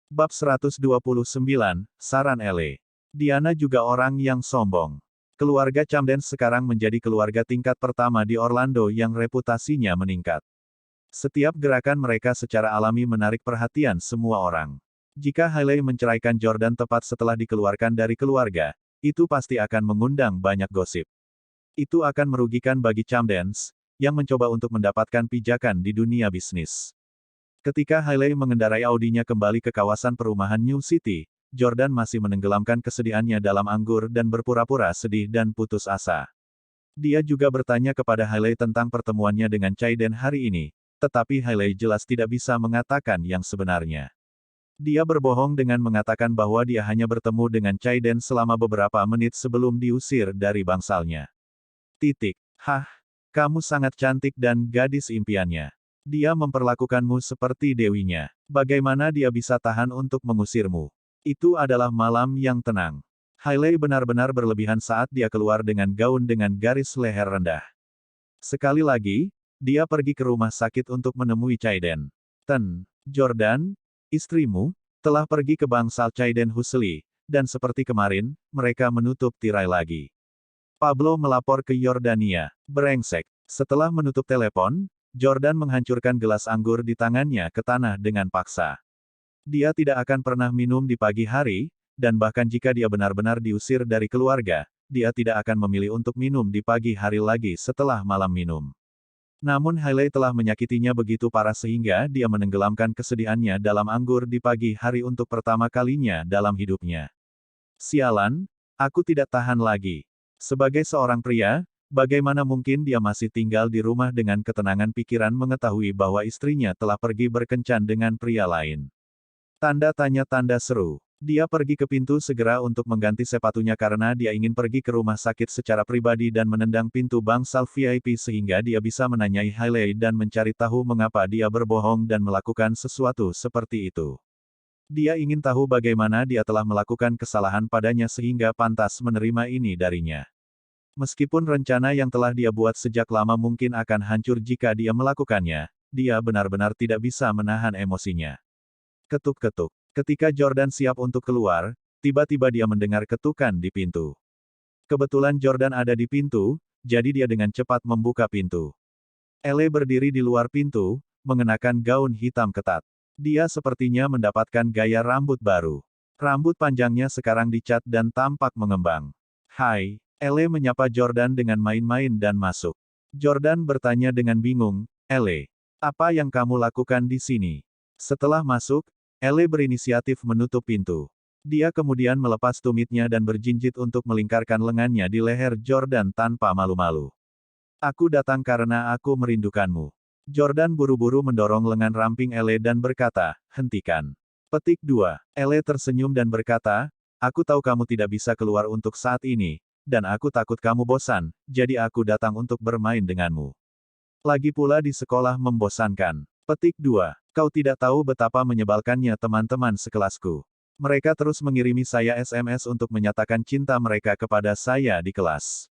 Bab 129, Saran Ele. Diana juga orang yang sombong. Keluarga Camden sekarang menjadi keluarga tingkat pertama di Orlando yang reputasinya meningkat. Setiap gerakan mereka secara alami menarik perhatian semua orang. Jika Hailey menceraikan Jordan tepat setelah dikeluarkan dari keluarga, itu pasti akan mengundang banyak gosip. Itu akan merugikan bagi Camdens, yang mencoba untuk mendapatkan pijakan di dunia bisnis. Ketika Hailey mengendarai Audinya kembali ke kawasan perumahan New City, Jordan masih menenggelamkan kesedihannya dalam anggur dan berpura-pura sedih dan putus asa. Dia juga bertanya kepada Hailey tentang pertemuannya dengan Chaiden hari ini, tetapi Hailey jelas tidak bisa mengatakan yang sebenarnya. Dia berbohong dengan mengatakan bahwa dia hanya bertemu dengan Chaiden selama beberapa menit sebelum diusir dari bangsalnya. Hah, kamu sangat cantik dan gadis impiannya. Dia memperlakukanmu seperti dewinya. Bagaimana dia bisa tahan untuk mengusirmu? Itu adalah malam yang tenang. Hailey benar-benar berlebihan saat dia keluar dengan gaun dengan garis leher rendah. Sekali lagi, dia pergi ke rumah sakit untuk menemui Chaiden. Jordan, istrimu, telah pergi ke bangsal Chaiden Huxley, dan seperti kemarin, mereka menutup tirai lagi. Pablo melapor ke Yordania. Brengsek. Setelah menutup telepon, Jordan menghancurkan gelas anggur di tangannya ke tanah dengan paksa. Dia tidak akan pernah minum di pagi hari, dan bahkan jika dia benar-benar diusir dari keluarga, dia tidak akan memilih untuk minum di pagi hari lagi setelah malam minum. Namun Hailey telah menyakitinya begitu parah sehingga dia menenggelamkan kesedihannya dalam anggur di pagi hari untuk pertama kalinya dalam hidupnya. Sialan, aku tidak tahan lagi. Sebagai seorang pria, bagaimana mungkin dia masih tinggal di rumah dengan ketenangan pikiran mengetahui bahwa istrinya telah pergi berkencan dengan pria lain? Tanda tanya tanda seru. Dia pergi ke pintu segera untuk mengganti sepatunya karena dia ingin pergi ke rumah sakit secara pribadi dan menendang pintu bangsal VIP sehingga dia bisa menanyai Hailey dan mencari tahu mengapa dia berbohong dan melakukan sesuatu seperti itu. Dia ingin tahu bagaimana dia telah melakukan kesalahan padanya sehingga pantas menerima ini darinya. Meskipun rencana yang telah dia buat sejak lama mungkin akan hancur jika dia melakukannya, dia benar-benar tidak bisa menahan emosinya. Ketuk-ketuk. Ketika Jordan siap untuk keluar, tiba-tiba dia mendengar ketukan di pintu. Kebetulan Jordan ada di pintu, jadi dia dengan cepat membuka pintu. Ele berdiri di luar pintu, mengenakan gaun hitam ketat. Dia sepertinya mendapatkan gaya rambut baru. Rambut panjangnya sekarang dicat dan tampak mengembang. Hai, Ele menyapa Jordan dengan main-main dan masuk. Jordan bertanya dengan bingung, Ele, apa yang kamu lakukan di sini? Setelah masuk, Ele berinisiatif menutup pintu. Dia kemudian melepas tumitnya dan berjinjit untuk melingkarkan lengannya di leher Jordan tanpa malu-malu. Aku datang karena aku merindukanmu. Jordan buru-buru mendorong lengan ramping Ele dan berkata, hentikan. Petik 2. Ele tersenyum dan berkata, aku tahu kamu tidak bisa keluar untuk saat ini, dan aku takut kamu bosan, jadi aku datang untuk bermain denganmu. Lagi pula di sekolah membosankan. Petik 2. Kau tidak tahu betapa menyebalkannya teman-teman sekelasku. Mereka terus mengirimi saya SMS untuk menyatakan cinta mereka kepada saya di kelas.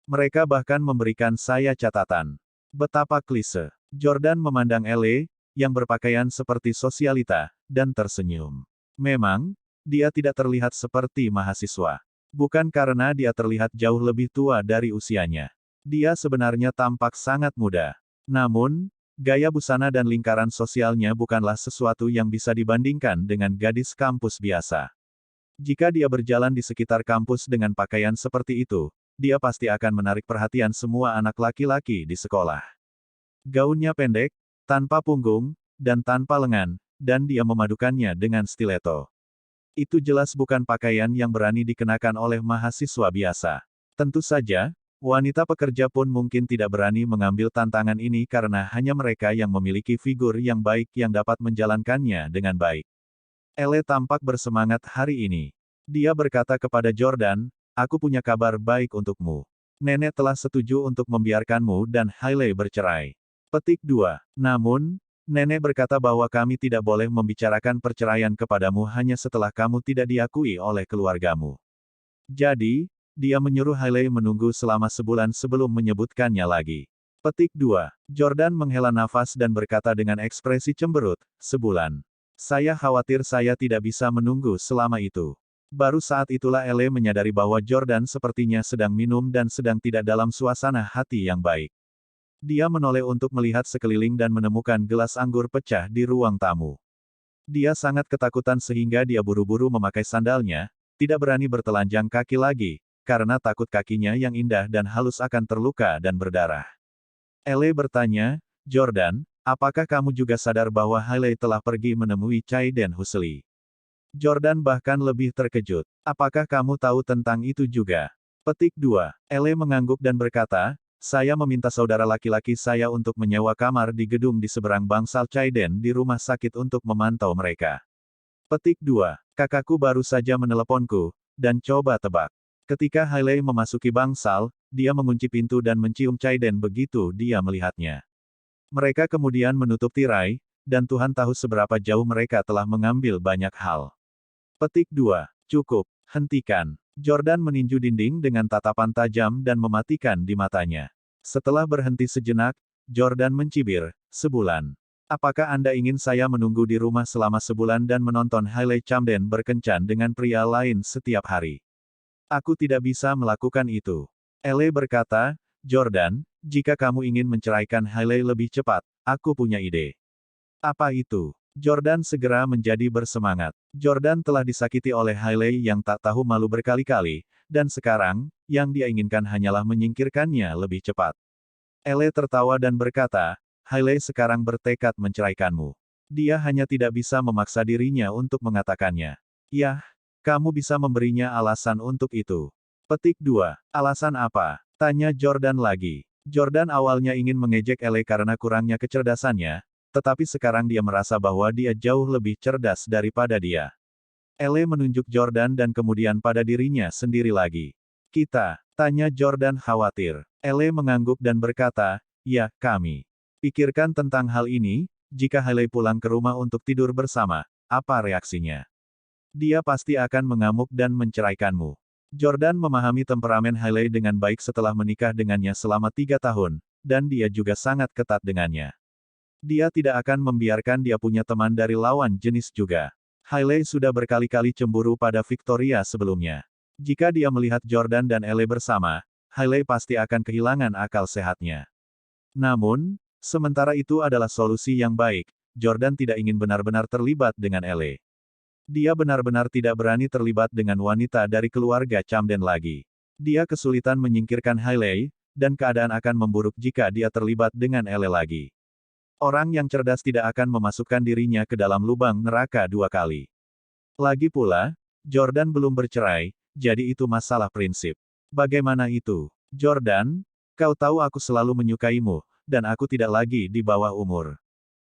Mereka bahkan memberikan saya catatan. Betapa klise. Jordan memandang Ele, yang berpakaian seperti sosialita, dan tersenyum. Memang, dia tidak terlihat seperti mahasiswa. Bukan karena dia terlihat jauh lebih tua dari usianya. Dia sebenarnya tampak sangat muda. Namun, gaya busana dan lingkaran sosialnya bukanlah sesuatu yang bisa dibandingkan dengan gadis kampus biasa. Jika dia berjalan di sekitar kampus dengan pakaian seperti itu, dia pasti akan menarik perhatian semua anak laki-laki di sekolah. Gaunnya pendek, tanpa punggung, dan tanpa lengan, dan dia memadukannya dengan stiletto. Itu jelas bukan pakaian yang berani dikenakan oleh mahasiswa biasa. Tentu saja, wanita pekerja pun mungkin tidak berani mengambil tantangan ini karena hanya mereka yang memiliki figur yang baik yang dapat menjalankannya dengan baik. Ele tampak bersemangat hari ini. Dia berkata kepada Jordan, aku punya kabar baik untukmu. Nenek telah setuju untuk membiarkanmu dan Hailey bercerai. Petik 2. Namun, nenek berkata bahwa kami tidak boleh membicarakan perceraian kepadamu hanya setelah kamu tidak diakui oleh keluargamu. Jadi, dia menyuruh Hailey menunggu selama sebulan sebelum menyebutkannya lagi. Petik 2. Jordan menghela nafas dan berkata dengan ekspresi cemberut, sebulan. Saya khawatir saya tidak bisa menunggu selama itu. Baru saat itulah Ele menyadari bahwa Jordan sepertinya sedang minum dan sedang tidak dalam suasana hati yang baik. Dia menoleh untuk melihat sekeliling dan menemukan gelas anggur pecah di ruang tamu. Dia sangat ketakutan sehingga dia buru-buru memakai sandalnya, tidak berani bertelanjang kaki lagi, karena takut kakinya yang indah dan halus akan terluka dan berdarah. Ele bertanya, Jordan, apakah kamu juga sadar bahwa Hailey telah pergi menemui Chai Den Husli? Jordan bahkan lebih terkejut. Apakah kamu tahu tentang itu juga? Petik 2. Ele mengangguk dan berkata, saya meminta saudara laki-laki saya untuk menyewa kamar di gedung di seberang bangsal Chai Den di rumah sakit untuk memantau mereka. Petik 2. Kakakku baru saja meneleponku, dan coba tebak. Ketika Hailey memasuki bangsal, dia mengunci pintu dan mencium Chai Den begitu dia melihatnya. Mereka kemudian menutup tirai, dan Tuhan tahu seberapa jauh mereka telah mengambil banyak hal. Petik 2. Cukup. Hentikan. Jordan meninju dinding dengan tatapan tajam dan mematikan di matanya. Setelah berhenti sejenak, Jordan mencibir, sebulan. Apakah Anda ingin saya menunggu di rumah selama sebulan dan menonton Hailey Camden berkencan dengan pria lain setiap hari? Aku tidak bisa melakukan itu. Ele berkata, Jordan, jika kamu ingin menceraikan Hailey lebih cepat, aku punya ide. Apa itu? Jordan segera menjadi bersemangat. Jordan telah disakiti oleh Hailey yang tak tahu malu berkali-kali, dan sekarang, yang dia inginkan hanyalah menyingkirkannya lebih cepat. Ele tertawa dan berkata, Hailey sekarang bertekad menceraikanmu. Dia hanya tidak bisa memaksa dirinya untuk mengatakannya. Yah, kamu bisa memberinya alasan untuk itu. Petik 2. Alasan apa? Tanya Jordan lagi. Jordan awalnya ingin mengejek Ele karena kurangnya kecerdasannya, tetapi sekarang dia merasa bahwa dia jauh lebih cerdas daripada dia. Ele menunjuk Jordan dan kemudian pada dirinya sendiri lagi. Kita, tanya Jordan khawatir. Ele mengangguk dan berkata, ya, kami. Pikirkan tentang hal ini, jika Hailey pulang ke rumah untuk tidur bersama, apa reaksinya? Dia pasti akan mengamuk dan menceraikanmu. Jordan memahami temperamen Hailey dengan baik setelah menikah dengannya selama 3 tahun, dan dia juga sangat ketat dengannya. Dia tidak akan membiarkan dia punya teman dari lawan jenis juga. Hailey sudah berkali-kali cemburu pada Victoria sebelumnya. Jika dia melihat Jordan dan Ele bersama, Hailey pasti akan kehilangan akal sehatnya. Namun, sementara itu adalah solusi yang baik, Jordan tidak ingin benar-benar terlibat dengan Ele. Dia benar-benar tidak berani terlibat dengan wanita dari keluarga Camden lagi. Dia kesulitan menyingkirkan Hailey, dan keadaan akan memburuk jika dia terlibat dengan Ele lagi. Orang yang cerdas tidak akan memasukkan dirinya ke dalam lubang neraka 2 kali. Lagi pula, Jordan belum bercerai, jadi itu masalah prinsip. Bagaimana itu? Jordan, kau tahu aku selalu menyukaimu, dan aku tidak lagi di bawah umur.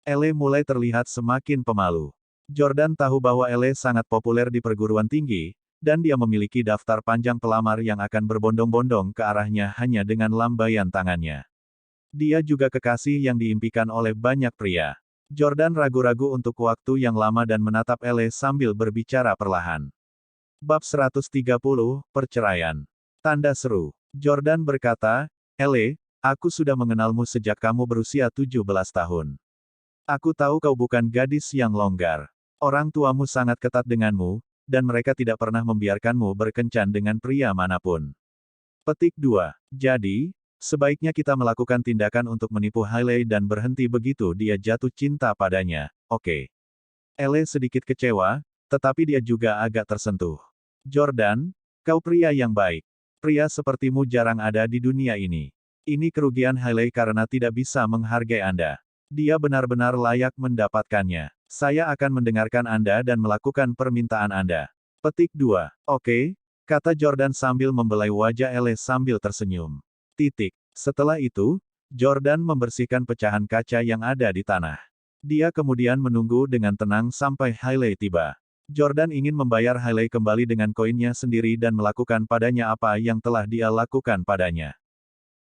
Ele mulai terlihat semakin pemalu. Jordan tahu bahwa Ele sangat populer di perguruan tinggi, dan dia memiliki daftar panjang pelamar yang akan berbondong-bondong ke arahnya hanya dengan lambaian tangannya. Dia juga kekasih yang diimpikan oleh banyak pria. Jordan ragu-ragu untuk waktu yang lama dan menatap Ele sambil berbicara perlahan. Bab 130, Perceraian. Tanda seru. Jordan berkata, Ele, aku sudah mengenalmu sejak kamu berusia 17 tahun. Aku tahu kau bukan gadis yang longgar. Orang tuamu sangat ketat denganmu, dan mereka tidak pernah membiarkanmu berkencan dengan pria manapun. Petik 2. Jadi, sebaiknya kita melakukan tindakan untuk menipu Hailey dan berhenti begitu dia jatuh cinta padanya, oke. Ele sedikit kecewa, tetapi dia juga agak tersentuh. Jordan, kau pria yang baik. Pria sepertimu jarang ada di dunia ini. Ini kerugian Hailey karena tidak bisa menghargai Anda. Dia benar-benar layak mendapatkannya. Saya akan mendengarkan Anda dan melakukan permintaan Anda. Petik 2. Oke, kata Jordan sambil membelai wajah Ele sambil tersenyum. Titik. Setelah itu, Jordan membersihkan pecahan kaca yang ada di tanah. Dia kemudian menunggu dengan tenang sampai Hailey tiba. Jordan ingin membayar Hailey kembali dengan koinnya sendiri dan melakukan padanya apa yang telah dia lakukan padanya.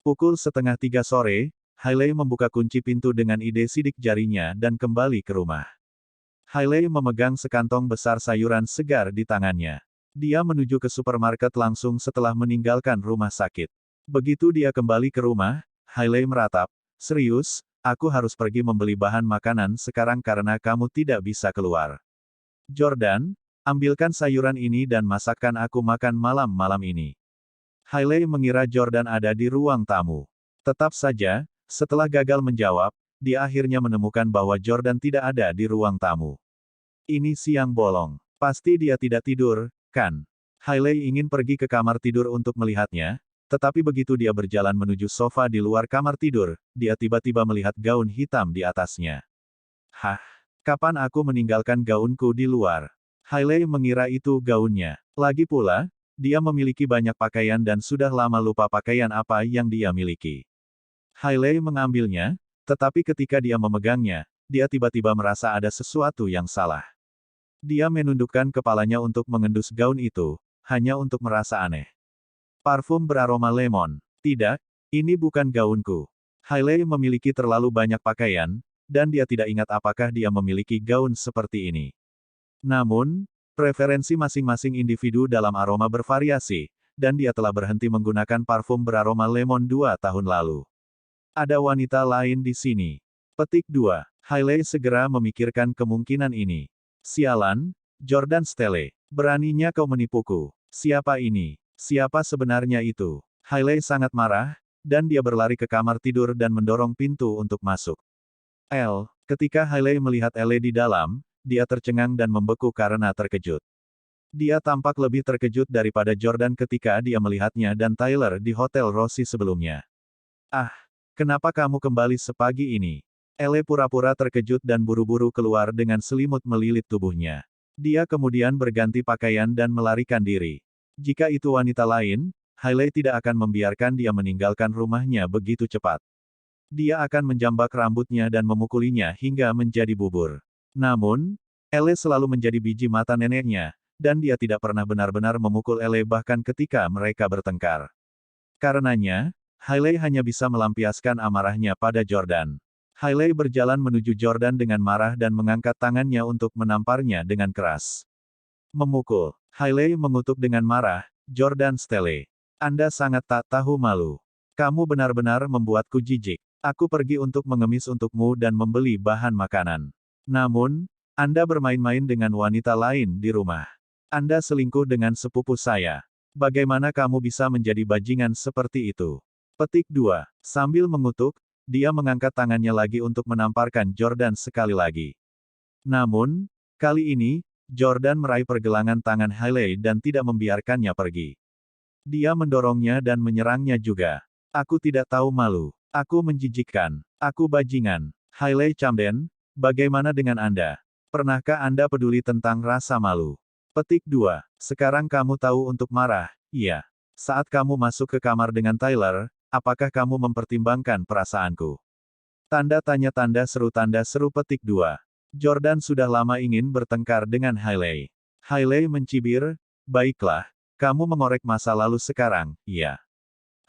Pukul 2:30 sore, Hailey membuka kunci pintu dengan ide sidik jarinya dan kembali ke rumah. Hailey memegang sekantong besar sayuran segar di tangannya. Dia menuju ke supermarket langsung setelah meninggalkan rumah sakit. Begitu dia kembali ke rumah, Hailey meratap, serius, aku harus pergi membeli bahan makanan sekarang karena kamu tidak bisa keluar. Jordan, ambilkan sayuran ini dan masakkan aku makan malam-malam ini. Hailey mengira Jordan ada di ruang tamu. Tetap saja, setelah gagal menjawab, dia akhirnya menemukan bahwa Jordan tidak ada di ruang tamu. Ini siang bolong. Pasti dia tidak tidur, kan? Hailey ingin pergi ke kamar tidur untuk melihatnya, tetapi begitu dia berjalan menuju sofa di luar kamar tidur, dia tiba-tiba melihat gaun hitam di atasnya. Hah? Kapan aku meninggalkan gaunku di luar? Hailey mengira itu gaunnya. Lagi pula, dia memiliki banyak pakaian dan sudah lama lupa pakaian apa yang dia miliki. Hailey mengambilnya, tetapi ketika dia memegangnya, dia tiba-tiba merasa ada sesuatu yang salah. Dia menundukkan kepalanya untuk mengendus gaun itu, hanya untuk merasa aneh. Parfum beraroma lemon. Tidak, ini bukan gaunku. Hailey memiliki terlalu banyak pakaian, dan dia tidak ingat apakah dia memiliki gaun seperti ini. Namun, preferensi masing-masing individu dalam aroma bervariasi, dan dia telah berhenti menggunakan parfum beraroma lemon 2 tahun lalu. Ada wanita lain di sini. Petik 2. Hailey segera memikirkan kemungkinan ini. Sialan, Jordan Stelle. Beraninya kau menipuku. Siapa ini? Siapa sebenarnya itu? Hailey sangat marah, dan dia berlari ke kamar tidur dan mendorong pintu untuk masuk. Ketika Hailey melihat Elle di dalam, dia tercengang dan membeku karena terkejut. Dia tampak lebih terkejut daripada Jordan ketika dia melihatnya dan Tyler di Hotel Rossi sebelumnya. Ah! Kenapa kamu kembali sepagi ini? Elle pura-pura terkejut dan buru-buru keluar dengan selimut melilit tubuhnya. Dia kemudian berganti pakaian dan melarikan diri. Jika itu wanita lain, Hailey tidak akan membiarkan dia meninggalkan rumahnya begitu cepat. Dia akan menjambak rambutnya dan memukulinya hingga menjadi bubur. Namun, Elle selalu menjadi biji mata neneknya, dan dia tidak pernah benar-benar memukul Elle bahkan ketika mereka bertengkar. Karenanya, Hailey hanya bisa melampiaskan amarahnya pada Jordan. Hailey berjalan menuju Jordan dengan marah dan mengangkat tangannya untuk menamparnya dengan keras. Memukul. Hailey mengutuk dengan marah, Jordan Stelle. Anda sangat tak tahu malu. Kamu benar-benar membuatku jijik. Aku pergi untuk mengemis untukmu dan membeli bahan makanan. Namun, Anda bermain-main dengan wanita lain di rumah. Anda selingkuh dengan sepupu saya. Bagaimana kamu bisa menjadi bajingan seperti itu? Petik 2. Sambil mengutuk, dia mengangkat tangannya lagi untuk menamparkan Jordan sekali lagi. Namun, kali ini, Jordan meraih pergelangan tangan Hailey dan tidak membiarkannya pergi. Dia mendorongnya dan menyerangnya juga. Aku tidak tahu malu. Aku menjijikkan. Aku bajingan. Hailey Camden, bagaimana dengan Anda? Pernahkah Anda peduli tentang rasa malu? Petik 2. Sekarang kamu tahu untuk marah, iya. Saat kamu masuk ke kamar dengan Tyler, apakah kamu mempertimbangkan perasaanku? Tanda seru petik 2. Jordan sudah lama ingin bertengkar dengan Hailey. Hailey mencibir, baiklah, kamu mengorek masa lalu sekarang, iya.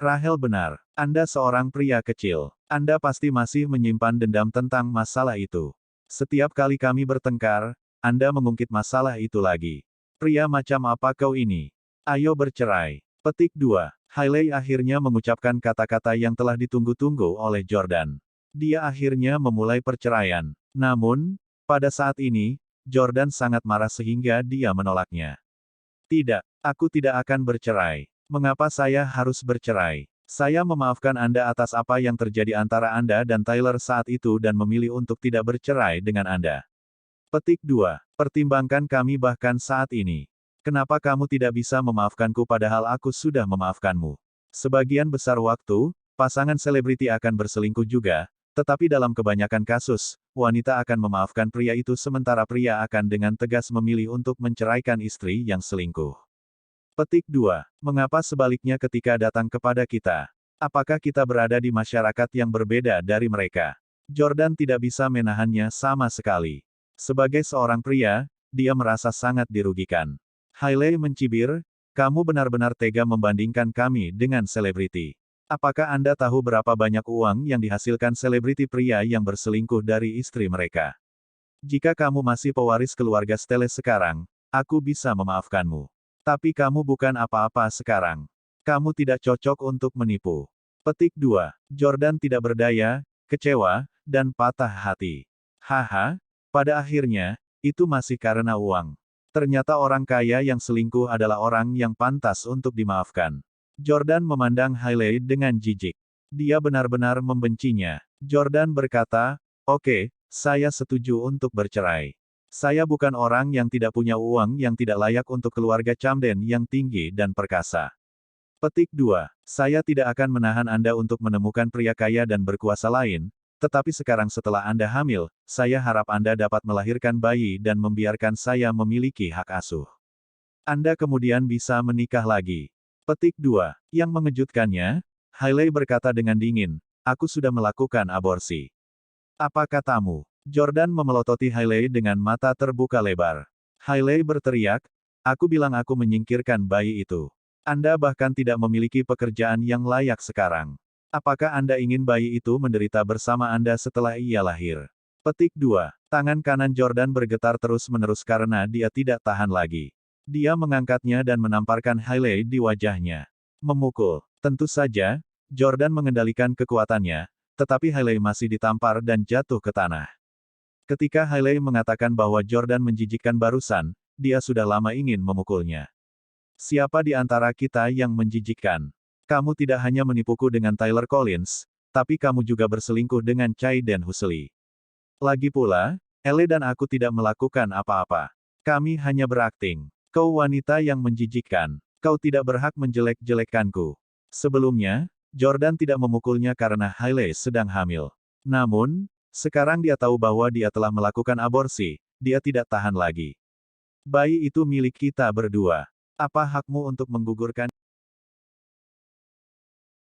Rahel benar. Anda seorang pria kecil. Anda pasti masih menyimpan dendam tentang masalah itu. Setiap kali kami bertengkar, Anda mengungkit masalah itu lagi. Pria macam apa kau ini? Ayo bercerai. Petik 2. Hailey akhirnya mengucapkan kata-kata yang telah ditunggu-tunggu oleh Jordan. Dia akhirnya memulai perceraian. Namun, pada saat ini, Jordan sangat marah sehingga dia menolaknya. Tidak, aku tidak akan bercerai. Mengapa saya harus bercerai? Saya memaafkan Anda atas apa yang terjadi antara Anda dan Tyler saat itu dan memilih untuk tidak bercerai dengan Anda. Petik 2. Pertimbangkan kami bahkan saat ini. Kenapa kamu tidak bisa memaafkanku padahal aku sudah memaafkanmu? Sebagian besar waktu, pasangan selebriti akan berselingkuh juga, tetapi dalam kebanyakan kasus, wanita akan memaafkan pria itu sementara pria akan dengan tegas memilih untuk menceraikan istri yang selingkuh. Petik 2. Mengapa sebaliknya ketika datang kepada kita? Apakah kita berada di masyarakat yang berbeda dari mereka? Jordan tidak bisa menahannya sama sekali. Sebagai seorang pria, dia merasa sangat dirugikan. Hailey mencibir, kamu benar-benar tega membandingkan kami dengan selebriti. Apakah Anda tahu berapa banyak uang yang dihasilkan selebriti pria yang berselingkuh dari istri mereka? Jika kamu masih pewaris keluarga Stelle sekarang, aku bisa memaafkanmu. Tapi kamu bukan apa-apa sekarang. Kamu tidak cocok untuk menipu. Petik 2. Jordan tidak berdaya, kecewa, dan patah hati. Haha, pada akhirnya, itu masih karena uang. Ternyata orang kaya yang selingkuh adalah orang yang pantas untuk dimaafkan. Jordan memandang Hailey dengan jijik. Dia benar-benar membencinya. Jordan berkata, "Oke, saya setuju untuk bercerai. Saya bukan orang yang tidak punya uang yang tidak layak untuk keluarga Camden yang tinggi dan perkasa." Petik 2. Saya tidak akan menahan Anda untuk menemukan pria kaya dan berkuasa lain, tetapi sekarang setelah Anda hamil, saya harap Anda dapat melahirkan bayi dan membiarkan saya memiliki hak asuh. Anda kemudian bisa menikah lagi. Petik 2. Yang mengejutkannya, Hailey berkata dengan dingin, "Aku sudah melakukan aborsi." "Apa katamu?" Jordan memelototi Hailey dengan mata terbuka lebar. Hailey berteriak, "Aku bilang aku menyingkirkan bayi itu. Anda bahkan tidak memiliki pekerjaan yang layak sekarang. Apakah Anda ingin bayi itu menderita bersama Anda setelah ia lahir?" Petik 2. Tangan kanan Jordan bergetar terus-menerus karena dia tidak tahan lagi. Dia mengangkatnya dan menamparkan Hailey di wajahnya. Memukul. Tentu saja, Jordan mengendalikan kekuatannya, tetapi Hailey masih ditampar dan jatuh ke tanah. Ketika Hailey mengatakan bahwa Jordan menjijikkan barusan, dia sudah lama ingin memukulnya. "Siapa di antara kita yang menjijikkan? Kamu tidak hanya menipuku dengan Tyler Collins, tapi kamu juga berselingkuh dengan Chai Den Husli. Lagi pula, Elle dan aku tidak melakukan apa-apa. Kami hanya berakting. Kau wanita yang menjijikkan. Kau tidak berhak menjelek-jelekkanku." Sebelumnya, Jordan tidak memukulnya karena Hailey sedang hamil. Namun, sekarang dia tahu bahwa dia telah melakukan aborsi, dia tidak tahan lagi. "Bayi itu milik kita berdua. Apa hakmu untuk menggugurkan?"